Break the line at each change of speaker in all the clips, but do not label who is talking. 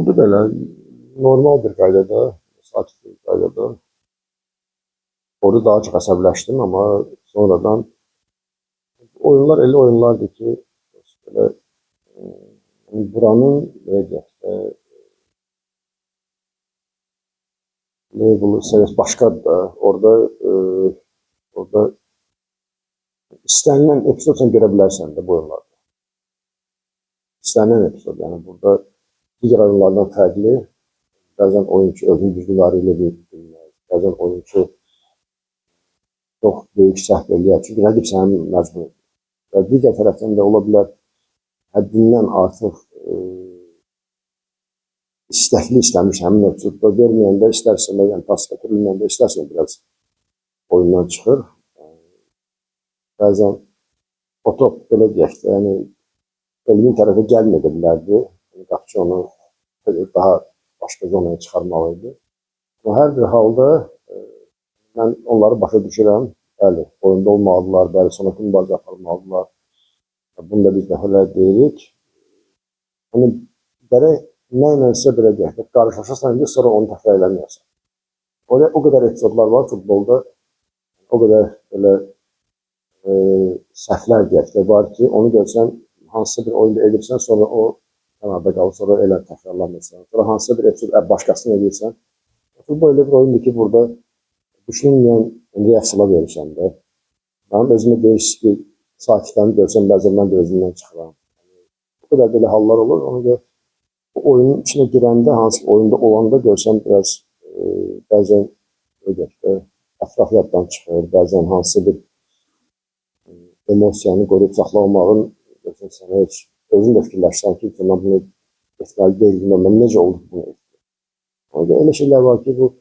oldu belə normal bir qaydada, sakit bir qaydada. Orada daha çox əsəbləşdim, amma sonradan oyunlar elə oyunlardır ki, belə buranın belə deyək də, label seviyesi başqadır da. Orada istənilən epizod sən görə bilərsən də bu oyunlarda. İstənilən epizod, yəni burada digər oyunlardan fərqli. Bəzən oyunçu özünün düzgünləri ilə bilməz. Bəzən oyunçu çox böyük səhv eləyər. Çünki rəqib sənin məcbur edir. Və digər tərəfdən də ola bilər həddindən artıq istəkli istəmiş həmin epizodda verməyəndə istərsən, yəni pas gətirilməyəndə istərsən biraz oyundan çıxır. Bəzən o top belə deyək də, yəni Elvin tərəfə gəlməyə bilərdi. Qapıcı onu daha başqa zonaya çıxarmalıydı. Amma hər bir halda mən onları başa düşürəm. Bəli, oyunda olmalıdırlar, bəli, sonraki mübarizə aparmalıdırlar. Bunu da biz dəfələr deyirik. Yəni, gərək nə ilənsə belə deyək də, qarşılaşırsan ki, sonra onu təkrar eləməyəsən. Orada o qədər epizodlar var futbolda, o qədər belə səhvlər deyək də var ki, onu görsən, hansısa bir oyunda edirsən, sonra o kənarda qalır, sonra elə təkrarlanırsan. Sonra hansısa bir epizod başqasını edirsən. Futbol elə bir oyundur ki, burada düşünməyən reaksiyalar verirsən də. Mənim özümə deyirsiniz ki, sakitlərini görsən, bəzən mən də özümdən çıxıram. Bu qədər belə hallar olur. Ona görə o oyunun içine girəndə, hansı oyunda olanda görsən, biraz bəzən ətraf yaddan çıxır, bəzən hansısa bir emosiyanı qoruyub saxlamağın sənə heç özün də fikirləşsən ki, mən bunu etməli deyildim, mən necə oldu bunu etdim. Ona görə elə şeylər var ki, bu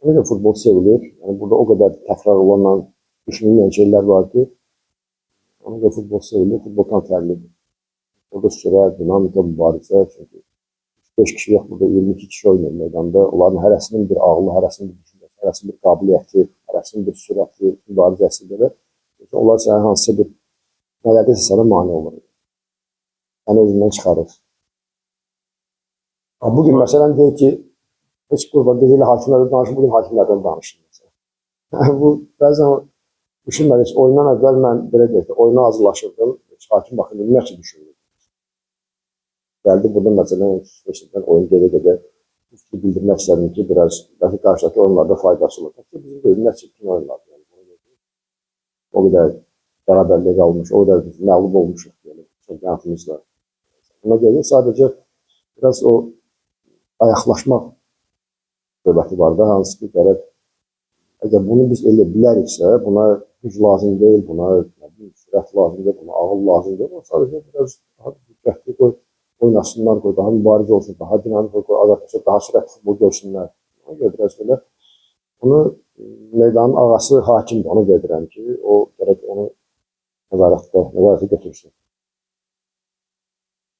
necə futbol sevilir. Yəni, burada o qədər təkrar olanla düşünülməyən şeylər var ki, ona görə futbol sevilir, futboldan fərqlidir. Burada sürət, dinamika, mübarizə, çünki 5 kişi yox, burada 22 kişi oynayır meydanda. Onların hərəsinin bir ağlı, hərəsinin bir düşüncəsi, hərəsinin bir qabiliyyəti, hərəsinin bir sürəti, mübarizəsi belə. Onlar sənə hansısa bir nələrdəsə sənə mane olur. Səni özündən çıxarır. Bugün məsələn deyək ki, heç qurban deyil, hakimlərdən danışın, bugün hakimlərdən danışın. Bu, bəzən düşünmədik, oyundan əvvəl mən belə deyək ki, oyuna hazırlaşırdım, hakim baxın, nə üçün düşünürdüm? Gəldi burada məsələn, oyun gedə-gedə bildirmək istədim ki, biraz qarşıdakı oyunlarda faydası olur. Bizim bölüm nə çirkin oyunlardır. O qədər bərabərliyə qalmış, o qədər məğlub olmuşuq çempionatımızda. Buna görə sadəcə biraz o ayaqlaşmaq söhbəti var da, hansı ki, gərək əgər bunu biz elə biləriksə, buna güc lazım deyil, buna sürət lazım deyil, buna ağıl lazım deyil. Sadəcə biraz daha diqqətli oynasınlar, daha mübarizə olsun, daha dinamik olsun, daha sürətli futbol görsünlər. Ona görə biraz belə bunu meydanın ağası hakimdir, onu gedirəm ki, o gərək onu nəzarətə götürsün.